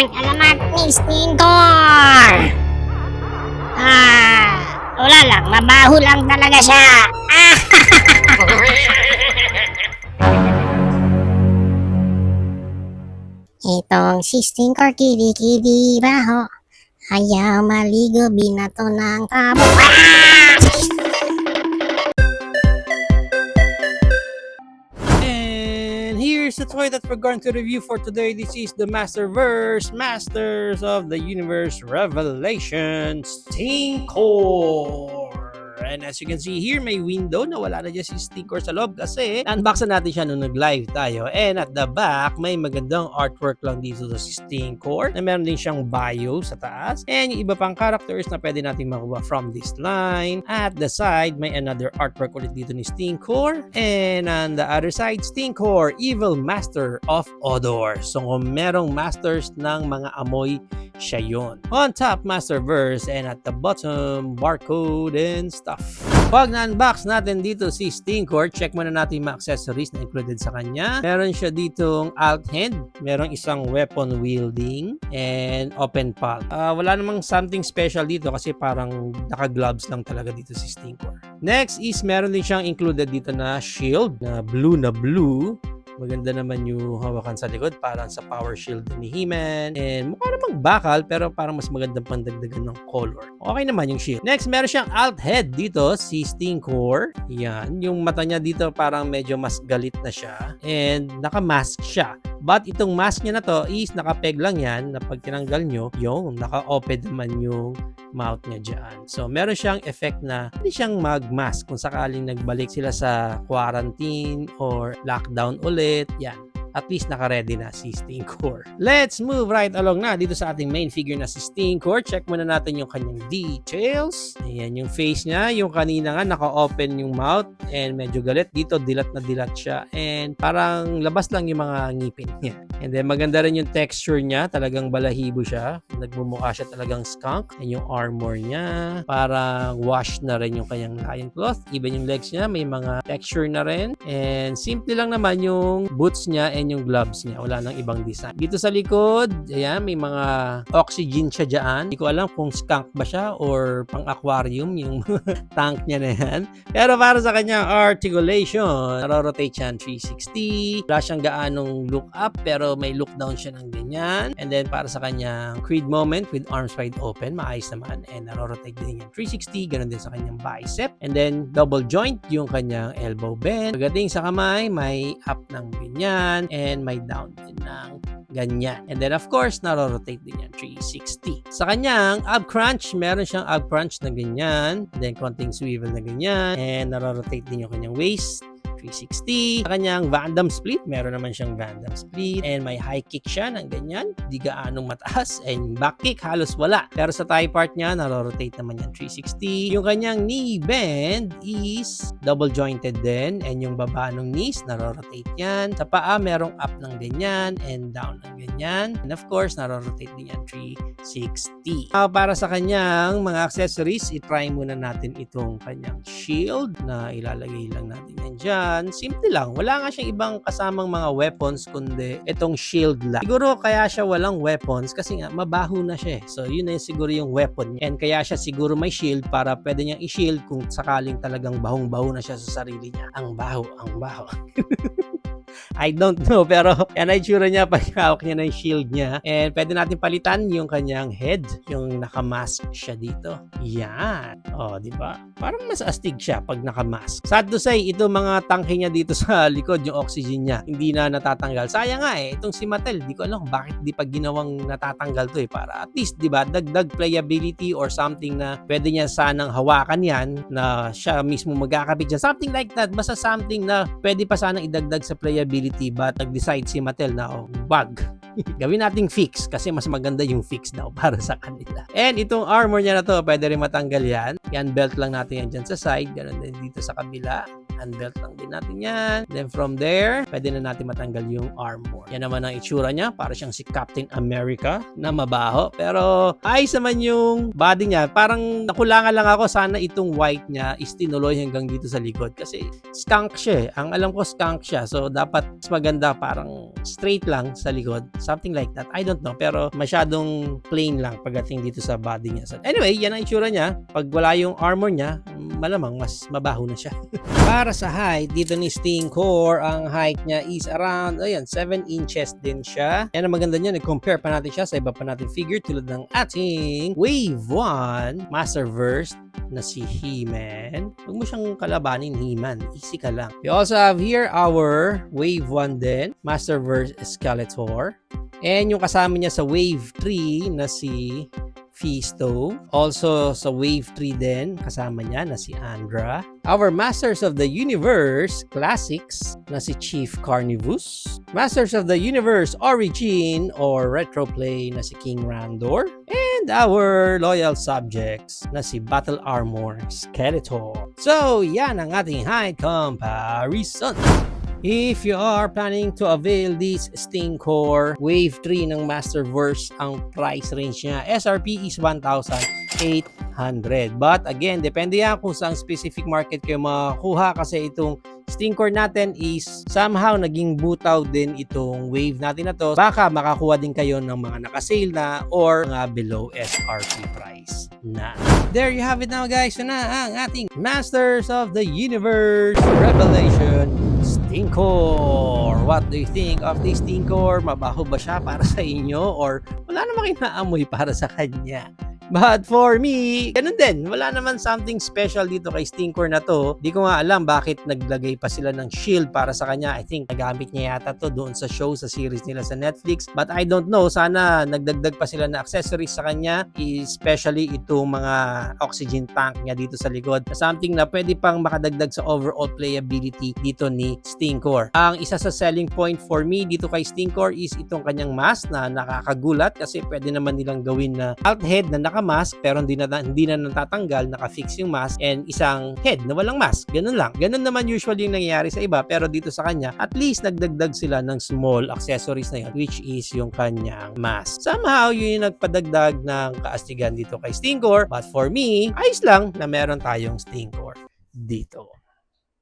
ang alamat ni Stinkor. Wala lang, mabaho lang talaga siya. Itong si Stinkor kidi-kidi baho. Ayaw maligo, binato ng tabo. And here's the toy that we're going to review for today. This is the Masterverse, Masters of the Universe Revelation Stinkor. And as you can see here, may window na wala na dyan si Stinkor sa loob kasi unbox na natin siya nung nag-live tayo. And at the back, may magandang artwork lang dito sa si Stinkor na meron din siyang bio sa taas. And yung iba pang characters na pwede natin makuha from this line. At the side, may another artwork ulit dito ni Stinkor. And on the other side, Stinkor, Evil Master of Odor. So kung merong masters ng mga amoy, siya yun. On top, Masterverse, and at the bottom, barcode and stuff. Pag na-unbox natin dito si Stinkor, check muna natin yung mga accessories na included sa kanya. Meron siya ditong alt hand, meron isang weapon wielding, and open palm. Wala namang something special dito kasi parang naka-gloves lang talaga dito si Stinkor. Next is meron din siyang included dito na shield na blue. Maganda naman yung hawakan sa likod, parang sa power shield ni He-Man. And mukha namang bakal, pero parang mas magandang pandagdagan ng color. Okay naman yung shield. Next, meron siyang alt head dito, si Stinkor. Yan, yung mata niya dito parang medyo mas galit na siya. And naka-mask siya. But itong mask niya na to is nakapeg lang yan na pag tinanggal nyo, yung naka-open naman yung mouth niya dyan. So, meron siyang effect na hindi siyang mag-mask kung sakaling nagbalik sila sa quarantine or lockdown ulit. Yan. At least naka-ready na si Stinkor. Let's move right along na dito sa ating main figure na si Stinkor. Check muna natin yung kanyang details. Ayan yung face niya. Yung kanina nga naka-open yung mouth and medyo galit. Dito dilat na dilat siya and parang labas lang yung mga ngipin niya. And then maganda rin yung texture niya. Talagang balahibo siya. Nagmumukha siya talagang skunk. And yung armor niya parang wash na rin yung kanyang lion cloth. Even yung legs niya may mga texture na rin. And simple lang naman yung boots niya and yung gloves niya. Wala nang ibang design. Dito sa likod, ayan, may mga oxygen siya dyan. Hindi ko alam kung skunk ba siya or pang aquarium yung tank niya na yan. Pero para sa kanyang articulation, narorotate siya 360. Wala siyang gaanong look up pero may look down siya ng ganyan. And then para sa kanyang creed moment with arms wide open, maayos naman. And narorotate din yung 360. Ganon din sa kanyang bicep. And then double joint yung kanyang elbow bend. Pagdating sa kamay, may up ng ganyan. And may down din ng ganyan. And then of course, narorotate din yan 360. Sa kanyang ab crunch, meron siyang ab crunch na ganyan. And then konting swivel na ganyan. And narorotate din yung kanyang waist 360. Sa kanyang Van Damme split, meron naman siyang Van Damme split. And may high kick siya ng ganyan. Di gaanong mataas. And back kick, halos wala. Pero sa thigh part niya, narorotate naman yan 360. Yung kanyang knee bend is double jointed din. And yung baba ng knees, narorotate yan. Sa paa, merong up ng ganyan and down ng ganyan. And of course, narorotate din yan 360. Para sa kanyang mga accessories, itry muna natin itong kanyang shield na ilalagay lang natin yan dyan. Simple lang. Wala nga siyang ibang kasamang mga weapons kundi itong shield lang. Siguro kaya siya walang weapons kasi nga mabaho na siya. So yun na siguro yung weapon niya. And kaya siya siguro may shield para pwede niyang i-shield kung sakaling talagang bahong-baho na siya sa sarili niya. Ang baho. I don't know, pero yan ay tsura niya pag hawak niya ng shield niya. And pwede natin palitan yung kanyang head, yung naka-mask siya dito. Yan. O, di ba? Parang mas astig siya pag naka-mask. Sad to say, ito mga tangke niya dito sa likod, yung oxygen niya, hindi na natatanggal. Sayang nga itong si Mattel, di ko alam kung bakit di pa ginawang natatanggal to para at least, di ba, dagdag playability or something na pwede niya sanang hawakan yan na siya mismo magkakabit dyan. Something like that. Basta something na pwede pa sanang idagdag sa playability but nag-decide si Mattel na wag. Gawin nating fix kasi mas maganda yung fix daw para sa kanila. And itong armor niya na to, pwede rin matanggal yan. Yan belt lang natin yan dyan sa side. Ganon din dito sa kabila. Unbelt lang din natin yan. Then from there, pwede na natin matanggal yung armor. Yan naman ang itsura niya. Para siyang si Captain America na mabaho. Pero ayos naman yung body niya. Parang nakulangan lang ako. Sana itong white niya is tinuloy hanggang dito sa likod. Kasi skunk siya. Ang alam ko skunk siya. So dapat mas maganda parang straight lang sa likod. something like that. I don't know, pero masyadong plain lang pagdating dito sa body niya. So, anyway, yan ang itsura niya. Pag wala yung armor niya, malamang mas mabaho na siya. Para sa height, dito ni Stinkor, ang height niya is around, 7 inches din siya. Yan ang maganda niya, nag-compare pa natin siya sa iba pa natin figure tulad ng ating Wave 1 Masterverse na si He-Man. Huwag mo siyang kalabanin, He-Man. Easy ka lang. We also have here our Wave 1 din, Masterverse Skeletor. And yung kasama niya sa Wave 3 na si Fisto. Also sa Wave 3 din, kasama niya na si Andra. Our Masters of the Universe Classics na si Chief Carnivus. Masters of the Universe Origin or Retroplay na si King Randor. And our loyal subjects na si Battle Armor Skeletor. So, yan ang ating height comparison. If you are planning to avail this Stinkor Wave 3 ng Masterverse, ang price range niya, SRP is 1,800. But again, depende yan kung saan specific market kayo makakuha kasi itong Stinkor natin is somehow naging butaw din itong wave natin na to. Baka makakuha din kayo ng mga nakasale na or mga below SRP price na. There you have it now guys. Ito na ang ating Masters of the Universe Revelation Stinkor. What do you think of this Stinkor? Mabaho ba siya para sa inyo or wala namang inaamoy para sa kanya? But for me, ganun din. Wala naman something special dito kay Stinkor na to. Di ko nga alam bakit naglagay pa sila ng shield para sa kanya. I think nagamit niya yata to doon sa show, sa series nila sa Netflix. But I don't know. Sana nagdagdag pa sila na accessories sa kanya. Especially itong mga oxygen tank niya dito sa likod. Something na pwede pang makadagdag sa overall playability dito ni Stinkor. Ang isa sa selling point for me dito kay Stinkor is itong kanyang mask na nakakagulat kasi pwede naman nilang gawin na alt head na mask pero hindi na natatanggal, naka-fix yung mask, and isang head na walang mask. Ganun lang. Ganun naman usually yung nangyayari sa iba, pero dito sa kanya, at least nagdagdag sila ng small accessories na yun, which is yung kanyang mask. Somehow, yun yung nagpadagdag ng kaastigan dito kay Stinkor, but for me, ayos lang na meron tayong Stinkor dito.